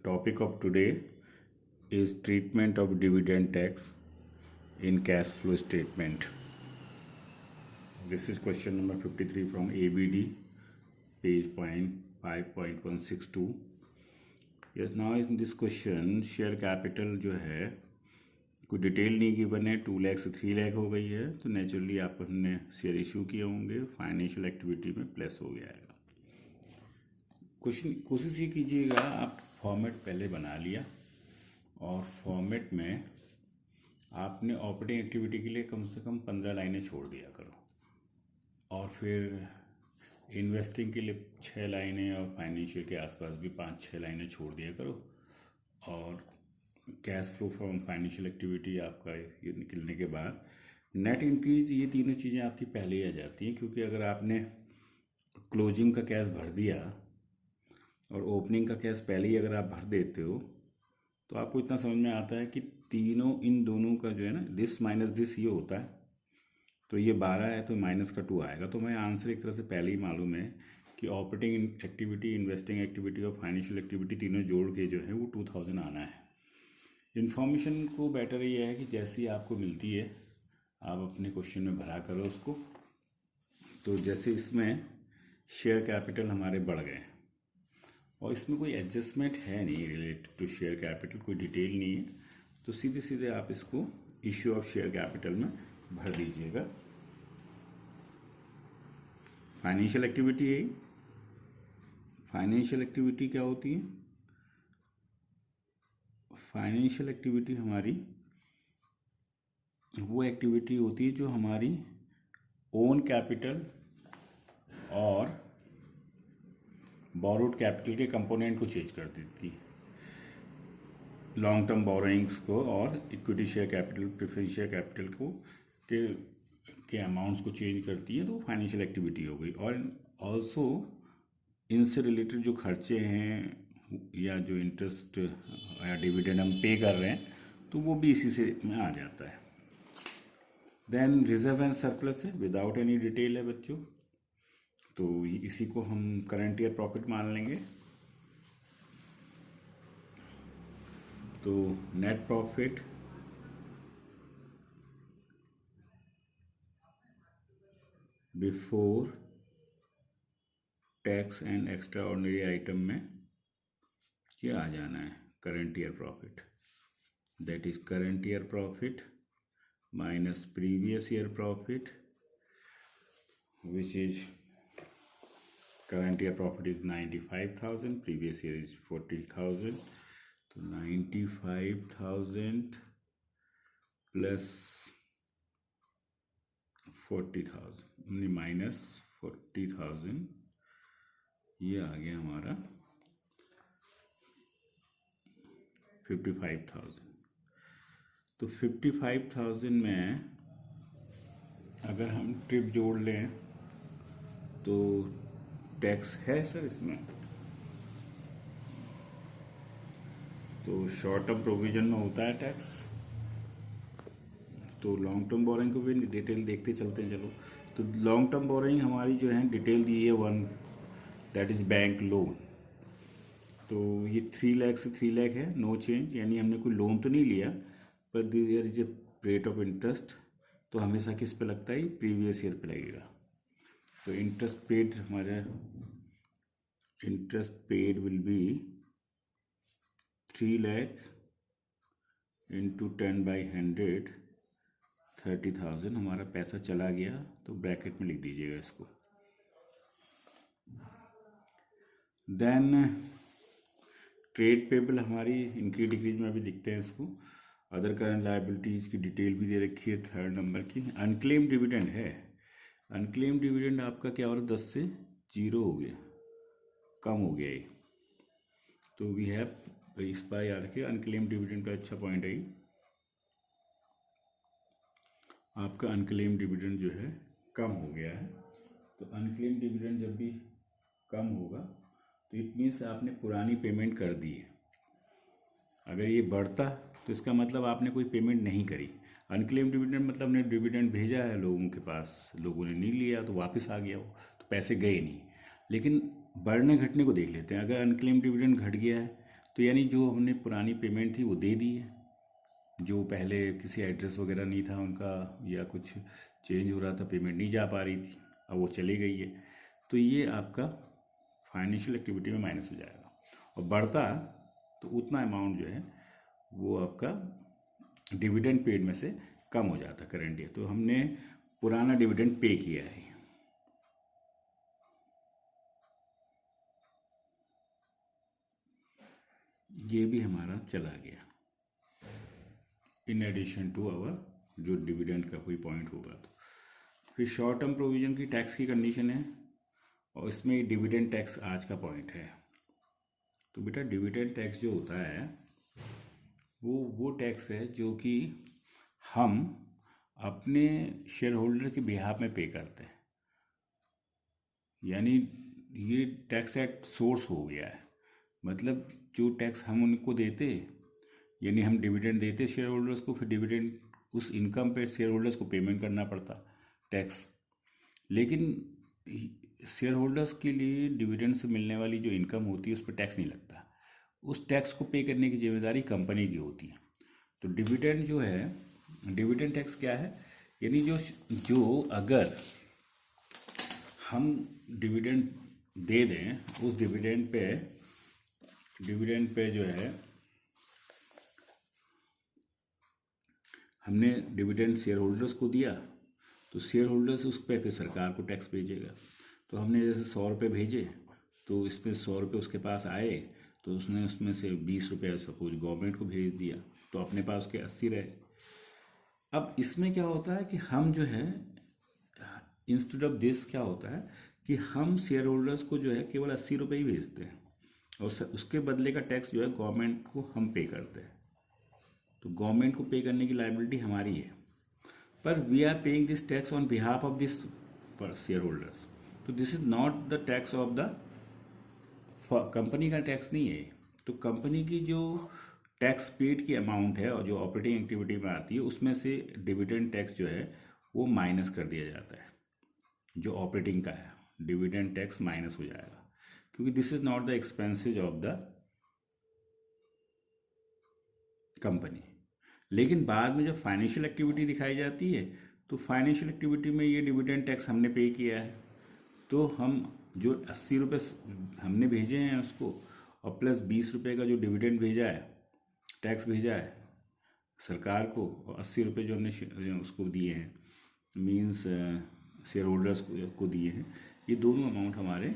topic of today is treatment of dividend tax in cash flow statement. This is question number 53 from ABD, page 5.162. Yes, now in this question share capital जो है कोई detail नहीं given है, 2 लाख से 3 लाख हो गई है, तो नेचुरली आपने शेयर इशू किए होंगे, फाइनेंशियल एक्टिविटी में प्लस हो गया है। क्वेश्चन कोशिश ये कीजिएगा, आप फॉर्मेट पहले बना लिया और फॉर्मेट में आपने ऑपरेटिंग एक्टिविटी के लिए कम से कम 15 लाइनें छोड़ दिया करो, और फिर इन्वेस्टिंग के लिए 6 लाइनें और फाइनेंशियल के आसपास भी 5-6 लाइनें छोड़ दिया करो, और cash flow from financial activity आपका ये निकलने के बाद नेट इंक्रीज, ये तीनों चीज़ें आपकी पहले ही आ जाती हैं। क्योंकि अगर आपने क्लोजिंग का कैश भर दिया और ओपनिंग का कैश पहले ही अगर आप भर देते हो तो आपको इतना समझ में आता है कि तीनों इन दोनों का जो है ना, दिस माइनस दिस ये होता है, तो ये 12 है तो माइनस का 2 आएगा। तो मैं आंसर एक तरह से पहले ही मालूम है कि ऑपरेटिंग एक्टिविटी, इन्वेस्टिंग एक्टिविटी और फाइनेंशियल एक्टिविटी तीनों जोड़ के जो है वो 2000 आना है। इन्फॉर्मेशन को बेटर ये है कि जैसी आपको मिलती है आप अपने क्वेश्चन में भरा करो उसको। तो जैसे इसमें शेयर कैपिटल हमारे बढ़ गए और इसमें कोई एडजस्टमेंट है नहीं रिलेटेड टू शेयर कैपिटल, कोई डिटेल नहीं है, तो सीधे सीधे आप इसको इश्यू ऑफ शेयर कैपिटल में भर दीजिएगा। फाइनेंशियल एक्टिविटी है, फाइनेंशियल एक्टिविटी क्या होती है? फाइनेंशियल एक्टिविटी हमारी वो एक्टिविटी होती है जो हमारी ओन कैपिटल और बोरोड कैपिटल के कंपोनेंट को चेंज कर देती है, लॉन्ग टर्म बोरोइंग्स को और equity share capital, preference share capital को के अमाउंट्स को चेंज करती है, तो फाइनेंशियल एक्टिविटी हो गई। और ऑल्सो इनसे रिलेटेड जो खर्चे हैं या जो इंटरेस्ट या डिविडेंड हम पे कर रहे हैं तो वो भी इसी से में आ जाता है। देन रिजर्व एंड सरप्लस है, विदाउट एनी डिटेल है बच्चों, तो इसी को हम करंट ईयर प्रॉफिट मान लेंगे। तो net profit before tax and extra ordinary item में क्या आ जाना है? Current year profit, that is current year profit minus previous year profit, which is current year profit is 95,000, previous year is 40,000, तो 95,000 plus 40,000 minus 40,000, ये आ गया हमारा 55,000। तो 55,000 में अगर हम ट्रिप जोड़ लें तो टैक्स है सर इसमें, तो शॉर्ट टर्म प्रोविजन में होता है टैक्स। तो लॉन्ग टर्म बोरोइंग को भी डिटेल देखते चलते हैं। चलो, तो लॉन्ग टर्म बोरोइंग हमारी जो है डिटेल दी है 1, दैट इज बैंक लोन। तो ये 3 लाख से 3 लाख है, नो चेंज, यानी हमने कोई लोन तो नहीं लिया, पर there is a rate of interest, तो हमेशा किस पे लगता है? प्रीवियस ईयर पे लगेगा। तो इंटरेस्ट पेड हमारा, interest paid will be 3 lakh into 10/100, 30,000 हमारा पैसा चला गया, तो ब्रैकेट में लिख दीजिएगा इसको। देन ट्रेड पेबल हमारी इंक्रीज डिक्रीज में अभी दिखते हैं इसको। अदर करंट लायबिलिटीज़ की डिटेल भी दे रखी है 3rd नंबर की। अनक्लेम डिविडेंड है, अनक्लेम डिविडेंड आपका क्या हो रहा है? 10 से 0 हो गया, कम हो गया ये, तो वी हैव इस पर याद रखिए अनक्लेम डिविडेंड का अच्छा पॉइंट है, आपका अनक्लेम डिविडेंड जो है कम हो गया है। तो अनक्लेम डिविडेंड जब भी कम होगा तो इट मीन्स आपने पुरानी पेमेंट कर दी है। अगर ये बढ़ता तो इसका मतलब आपने कोई पेमेंट नहीं करी। अनक्लेम डिविडेंड मतलब ने डिविडेंड भेजा है लोगों के पास, लोगों ने नहीं लिया तो वापस आ गया, वो तो पैसे गए नहीं। लेकिन बढ़ने घटने को देख लेते हैं। अगर अनक्लेम डिविडेंड घट गया है तो तो यानी जो हमने पुरानी पेमेंट थी वो दे दी है, जो पहले किसी एड्रेस वगैरह नहीं था उनका या कुछ चेंज हो रहा था, पेमेंट नहीं जा पा रही थी, अब वो चली गई है। तो ये आपका फाइनेंशियल एक्टिविटी में माइनस हो जाएगा, और बढ़ता तो उतना अमाउंट जो है वो आपका डिविडेंड पेड में से कम हो जाता करंट ईयर। तो हमने पुराना डिविडेंड पे किया है, ये भी हमारा चला गया इन एडिशन टू आवर जो डिविडेंड का कोई पॉइंट होगा। तो फिर शॉर्ट टर्म प्रोविजन की टैक्स की कंडीशन है, और इसमें डिविडेंड टैक्स आज का पॉइंट है। तो बेटा डिविडेंड टैक्स जो होता है वो टैक्स है जो कि हम अपने शेयर होल्डर के बिहाफ में पे करते हैं, यानी ये टैक्स एट सोर्स हो गया है। मतलब जो टैक्स हम उनको देते, यानी हम डिविडेंड देते शेयर होल्डर्स को, फिर डिविडेंड उस इनकम पे शेयर होल्डर्स को पेमेंट करना पड़ता टैक्स। लेकिन शेयर होल्डर्स के लिए डिविडेंड से मिलने वाली जो इनकम होती है उस पर टैक्स नहीं लगता, उस टैक्स को पे करने की जिम्मेदारी कंपनी की होती है। तो डिविडेंड जो है, डिविडेंड टैक्स क्या है, यानी जो जो अगर हम डिविडेंड दे दें, उस डिविडेंड पे जो है हमने डिविडेंड शेयर होल्डर्स को दिया, तो शेयर होल्डर्स उस पर फिर सरकार को टैक्स भेजेगा। तो हमने जैसे 100 रुपये भेजे, तो इसमें 100 रुपये उसके पास आए, तो उसने उसमें से 20 रुपये सपोज गवर्नमेंट को भेज दिया, तो अपने पास उसके 80 रहे। अब इसमें क्या होता है कि हम जो है इंस्टेड ऑफ दिस क्या होता है कि हम शेयर होल्डर्स को जो है केवल 80 रुपये ही भेजते हैं, और उसके बदले का टैक्स जो है गवर्नमेंट को हम पे करते हैं। तो गवर्नमेंट को पे करने की लायबिलिटी हमारी है, पर we are paying this tax on behalf of this shareholders. तो this is not the tax of the company का टैक्स नहीं है। तो कंपनी की जो टैक्स पेड की अमाउंट है और जो ऑपरेटिंग एक्टिविटी में आती है उसमें से डिविडेंड टैक्स जो है वो माइनस कर दिया जाता है, जो ऑपरेटिंग का है डिविडेंड टैक्स माइनस हो जाएगा, क्योंकि this is not the expenses of the company. लेकिन बाद में जब फाइनेंशियल एक्टिविटी दिखाई जाती है, तो फाइनेंशियल एक्टिविटी में ये डिविडेंड टैक्स हमने पे किया है, तो हम जो 80 रुपये हमने भेजे हैं उसको, और प्लस 20 रुपये का जो डिविडेंड भेजा है, टैक्स भेजा है सरकार को, और 80 रुपये जो हमने उसको दिए हैं, मीन्स शेयर होल्डर्स को दिए हैं, ये दोनों अमाउंट हमारे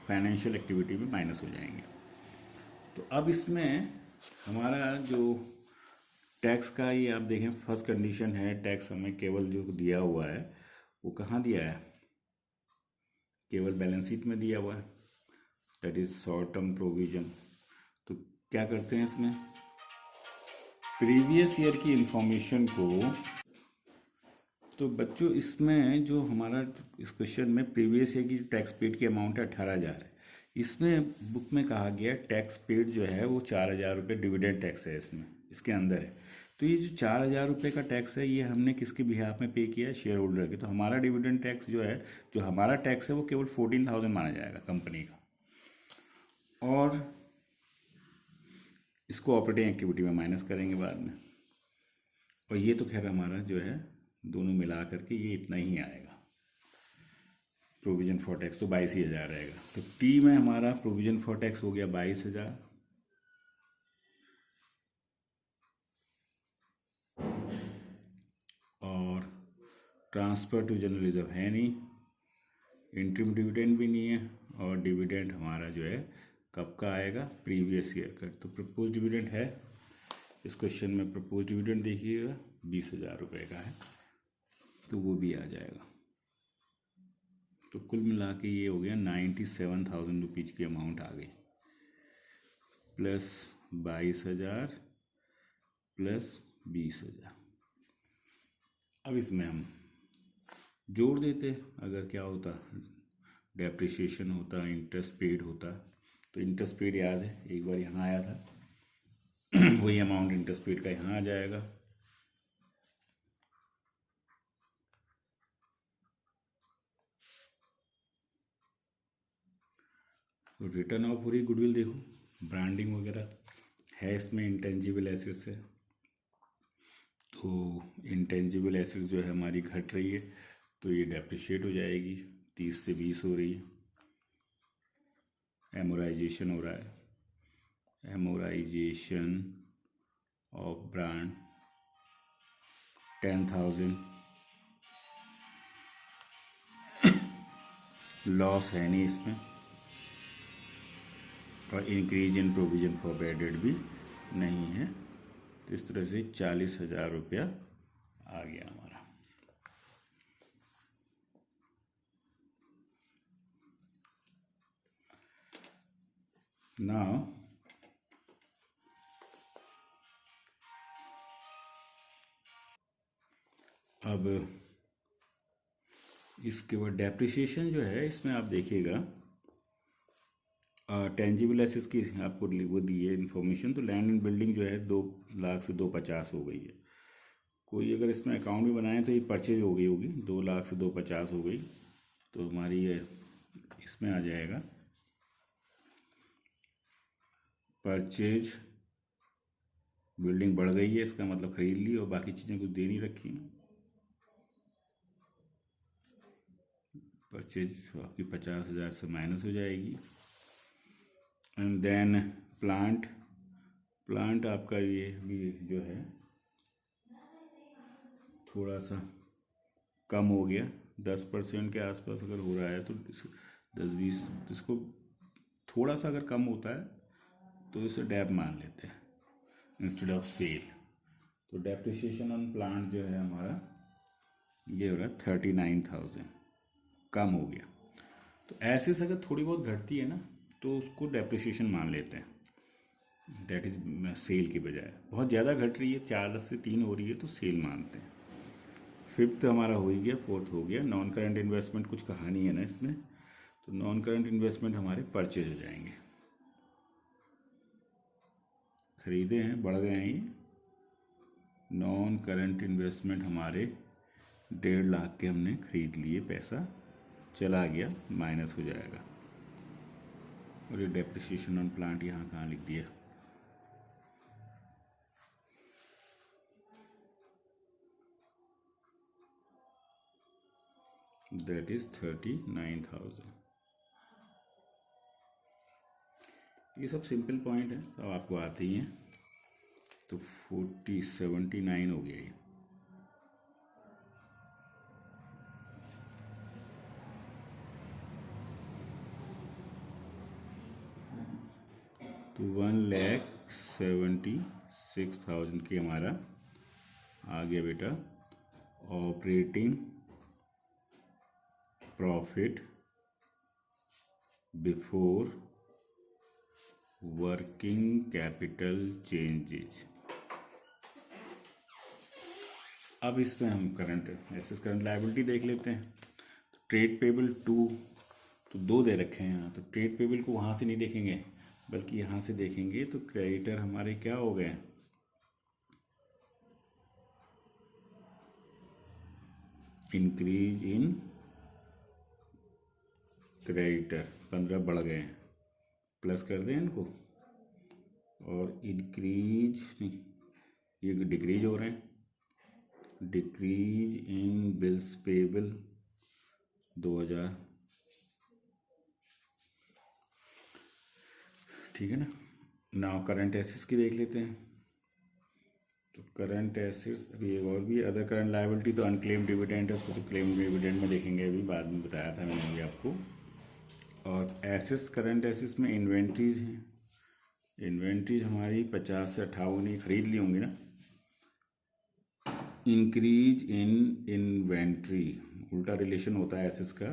फाइनेंशियल एक्टिविटी में माइनस हो जाएंगे। तो अब इसमें हमारा जो टैक्स का, ये आप देखें फर्स्ट कंडीशन है, टैक्स हमें केवल जो दिया हुआ है वो कहाँ दिया है, केवल बैलेंस शीट में दिया हुआ है, that is short term provision. तो क्या करते हैं इसमें, प्रीवियस ईयर की इंफॉर्मेशन को, तो बच्चों इसमें जो हमारा इस क्वेश्चन में प्रीवियस ईयर की जो टैक्स पेड की अमाउंट है 18,000 है, इसमें बुक में कहा गया टैक्स पेड जो है वो 4,000 रुपये डिविडेंड टैक्स है, इसमें इसके अंदर है। तो ये जो 4,000 रुपये का टैक्स है ये हमने किसके बिहाफ में पे किया है, शेयर होल्डर के। तो हमारा डिविडेंड टैक्स जो है, जो हमारा टैक्स है वो केवल 14,000 माना जाएगा कंपनी का, और इसको ऑपरेटिंग एक्टिविटी में माइनस करेंगे बाद में। और ये तो खैर हमारा जो है दोनों मिला करके ये इतना ही आएगा, प्रोविज़न फॉर टैक्स तो 22,000 रहेगा। तो टी में हमारा प्रोविज़न फॉर टैक्स हो गया 22,000, और ट्रांसफ़र टू जनरल रिजर्व है नहीं, इंटरिम डिविडेंड भी नहीं है, और डिविडेंड हमारा जो है कब का आएगा, प्रीवियस ईयर का। तो प्रपोज डिविडेंड है, इस क्वेश्चन में प्रपोज डिविडेंड देखिएगा 20,000 रुपये का है, तो वो भी आ जाएगा। तो कुल मिला के ये हो गया 97,000 रुपीज़ की अमाउंट आ गई, प्लस 22,000 प्लस 20,000। अब इसमें हम जोड़ देते, अगर क्या होता, डेप्रिसिएशन होता, इंटरेस्ट पेड होता, तो इंटरेस्ट पेड याद है एक बार यहाँ आया था वही अमाउंट इंटरेस्ट पेड का यहाँ आ जाएगा। तो रिटर्न ऑफ हो रही गुडविल देखो, ब्रांडिंग वगैरह है इसमें, इंटेंजिबल एसेट्स है। तो इंटेंजिबल एसेट्स जो है हमारी घट रही है, तो ये डेप्रिशिएट हो जाएगी, 30 से 20 हो रही है। एमोराइजेशन हो रहा है, एमोराइजेशन ऑफ ब्रांड 10,000, लॉस है नहीं इसमें, और increase in provision for bad debt भी नहीं है। तो इस तरह से 40,000 रुपया आ गया हमारा। नाउ अब इसके बाद डेप्रिसिएशन जो है, इसमें आप देखिएगा टेंजिबल एसेट्स की आपको वो दी है इन्फॉर्मेशन। तो लैंड एंड बिल्डिंग जो है 2 लाख से 250 हो गई है। कोई अगर इसमें अकाउंट भी बनाए तो ये परचेज हो गई होगी, 2 लाख से 250 हो गई। तो हमारी ये इसमें आ जाएगा परचेज, बिल्डिंग बढ़ गई है इसका मतलब खरीद ली, और बाकी चीज़ें कुछ दे नहीं रखी। परचेज आपकी 50,000 से माइनस हो जाएगी। एंड देन प्लांट आपका ये भी जो है थोड़ा सा कम हो गया, 10% के आसपास अगर हो रहा है तो 10-20, इसको थोड़ा सा अगर कम होता है तो इसे डैप मान लेते हैं इंस्टेड ऑफ सेल। तो डेप्रिसिएशन ऑन प्लांट जो है हमारा ये हो रहा है 39,000, कम हो गया। तो ऐसे से अगर थोड़ी बहुत घटती है ना तो उसको डेप्रिसिएशन मान लेते हैं, दैट इज़ सेल की बजाय। बहुत ज़्यादा घट रही है, 4 से 3 हो रही है तो सेल मानते हैं। फिफ्थ हमारा हो ही गया, फोर्थ हो गया। नॉन करंट इन्वेस्टमेंट कुछ कहानी है ना इसमें, तो नॉन करंट इन्वेस्टमेंट हमारे परचेज हो जाएंगे। खरीदे हैं, बढ़ गए हैं ये। नॉन करंट इन्वेस्टमेंट हमारे 1.5 लाख के हमने खरीद लिए, पैसा चला गया, माइनस हो जाएगा। और ये डेप्रिसिएशन ऑन प्लांट यहाँ कहाँ लिख दिया, दैट इज 39,000। ये सब सिंपल पॉइंट है, सब आपको आते ही हैं। तो 79 हो गया ये। तो 1,76,000 की हमारा आ गया बेटा operating profit before working capital changes. अब इसमें हम करंट एसेट्स, करंट लायबिलिटी देख लेते हैं। तो ट्रेड पेबल 2, तो 2 दे रखे हैं यहाँ, तो ट्रेड पेबल को वहाँ से नहीं देखेंगे बल्कि यहाँ से देखेंगे। तो क्रेडिटर हमारे क्या हो गए, इंक्रीज इन क्रेडिटर 15 बढ़ गए हैं, प्लस कर दें इनको, और इंक्रीज नहीं, ये डिक्रीज हो रहे हैं, डिक्रीज इन बिल्स पेबल 2,000, ठीक है ना। नाउ करंट एसेट्स की देख लेते हैं। तो करंट एसेट्स अभी एक और भी, अदर करंट लायबिलिटी तो अनक्लेम डिविडेंड है, उसको तो क्लेम डिविडेंड में देखेंगे, अभी बाद में बताया था मैंने अभी आपको। और एसेट्स, करंट एसेट्स में इन्वेंट्रीज हैं। इन्वेंट्रीज हमारी 50 से 58 ही खरीद ली होंगी ना। इंक्रीज इन इन्वेंट्री, उल्टा रिलेशन होता है एसेट्स का,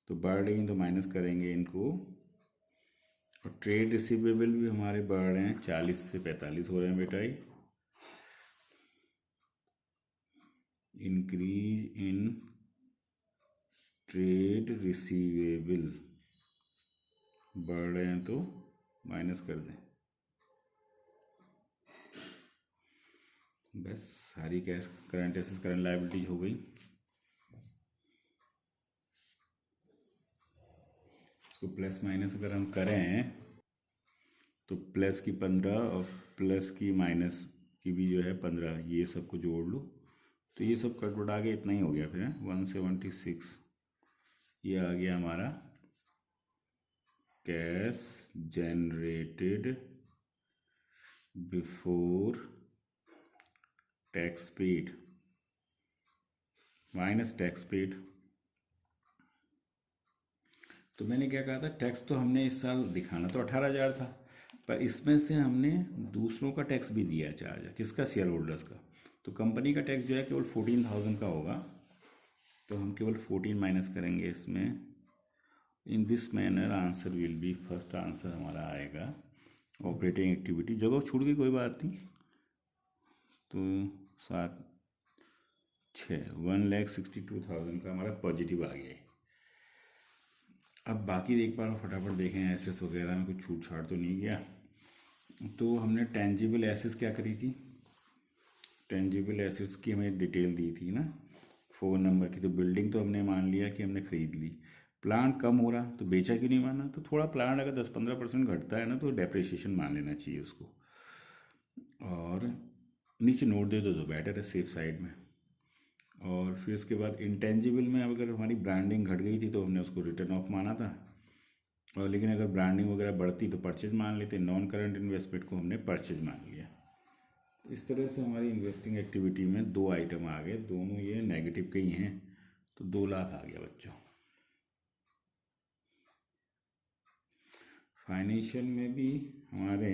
तो बढ़ रही तो माइनस करेंगे इनको। और ट्रेड रिसीवेबल भी हमारे बढ़ रहे हैं, 40 से 45 हो रहे हैं बेटा। इंक्रीज इन ट्रेड रिसीवेबल बढ़ रहे हैं तो माइनस कर दें, बस सारी cash current assets current liabilities हो गई। इसको प्लस माइनस अगर हम करें तो प्लस की 15 और प्लस की माइनस की भी जो है 15, ये सबको जोड़ लो तो ये सब कट आ गया, इतना ही हो गया फिर 176। ये आ गया हमारा cash generated before tax paid minus tax paid. तो मैंने क्या कहा था, टैक्स तो हमने इस साल दिखाना तो 18,000 था, पर इसमें से हमने दूसरों का टैक्स भी दिया चार्ज, किसका, शेयर होल्डर्स का। तो कंपनी का टैक्स जो है केवल 14,000 का होगा, तो हम केवल 14 माइनस करेंगे इसमें। In this manner answer will be, first answer हमारा आएगा ऑपरेटिंग एक्टिविटी। जगह छूट गई कोई बात नहीं, तो 1,62,000 का हमारा पॉजिटिव आ गया है। अब बाकी एक बार फटाफट देखें, एसेट्स वगैरह में कुछ छूट छाट तो नहीं गया। तो हमने टेंजिबल एसेट्स क्या करी थी, टेंजिबल एसेट्स की हमें डिटेल दी थी ना 4 नंबर की। तो बिल्डिंग तो हमने मान लिया कि हमने ख़रीद ली। प्लांट कम हो रहा तो बेचा क्यों नहीं माना, तो थोड़ा प्लांट अगर 10-15% घटता है ना तो डेप्रिसिएशन मान लेना चाहिए उसको, और नीचे नोट दे दो तो बेटर है, सेफ साइड में। और फिर उसके बाद इंटेंजिबल में अगर हमारी ब्रांडिंग घट गई थी तो हमने उसको रिटर्न ऑफ माना था, और लेकिन अगर ब्रांडिंग वगैरह बढ़ती तो परचेज मान लेते। नॉन करंट इन्वेस्टमेंट को हमने परचेज मान लिया। तो इस तरह से हमारी इन्वेस्टिंग एक्टिविटी में 2 आइटम आ गए, दोनों ये नेगेटिव के ही हैं, तो 2 लाख आ गया बच्चों। फाइनेंशियल में भी हमारे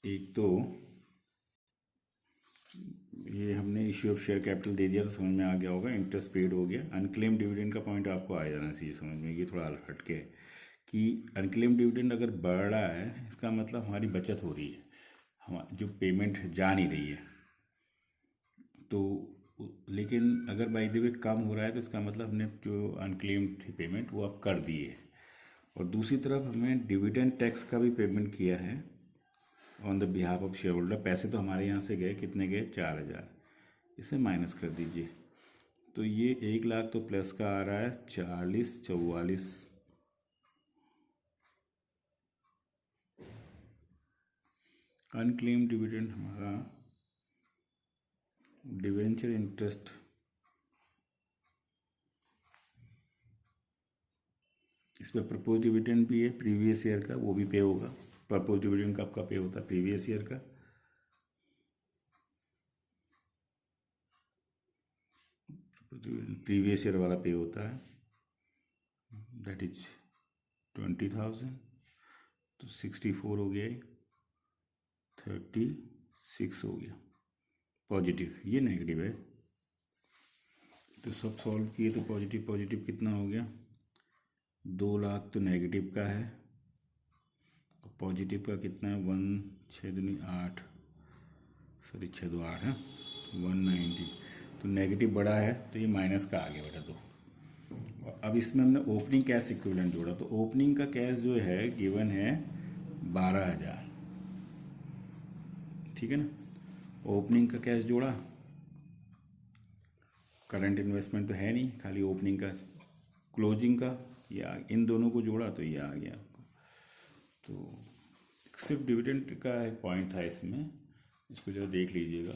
एक तो ये हमने इश्यू ऑफ शेयर कैपिटल दे दिया तो समझ में आ गया होगा, इंटरेस्ट पेड हो गया। अनक्लेम डिविडेंड का पॉइंट आपको आ जाना चाहिए समझ में, ये थोड़ा हटके है कि अनक्लेम डिविडेंड अगर बढ़ रहा है इसका मतलब हमारी बचत हो रही है, हम जो पेमेंट जा नहीं रही है। तो लेकिन अगर बाय द वे कम हो रहा है तो इसका मतलब हमने जो अनक्लेम थी पेमेंट वो अब कर दी है। और दूसरी तरफ हमें डिविडेंड टैक्स का भी पेमेंट किया है on the behalf of share holder. पैसे तो हमारे यहाँ से गए, कितने गए, 4,000, इसे माइनस कर दीजिए। तो ये 1 लाख तो प्लस का आ रहा है 44 अनक्लेम डिविडेंड हमारा डिवेंचर इंटरेस्ट इसमें प्रपोज डिविडेंड भी है प्रीवियस ईयर का, वो भी पे होगा। प्रपोज डिविडेंड कब का पे होता है, प्रीवियस ईयर का। प्रीवियस ईयर वाला पे होता है, दैट इज 20,000, तो 64 हो गया, 36 हो गया पॉजिटिव, ये नेगेटिव है। तो सब सॉल्व किए तो पॉजिटिव पॉजिटिव कितना हो गया, 2 लाख तो नेगेटिव का है, पॉजिटिव का कितना है 1,6,8, सॉरी 6,2,8 है 190। तो नेगेटिव बड़ा है तो ये माइनस का आ गया बेटा। तो अब इसमें हमने ओपनिंग कैश इक्विवेलेंट जोड़ा, तो ओपनिंग का कैश जो है गिवन है 12,000, ठीक है ना। ओपनिंग का कैश जोड़ा, करंट इन्वेस्टमेंट तो है नहीं, खाली ओपनिंग का, क्लोजिंग का, या इन दोनों को जोड़ा तो ये आ गया आपको। तो सिर्फ डिविडेंड का एक पॉइंट था इसमें, इसको जो देख लीजिएगा।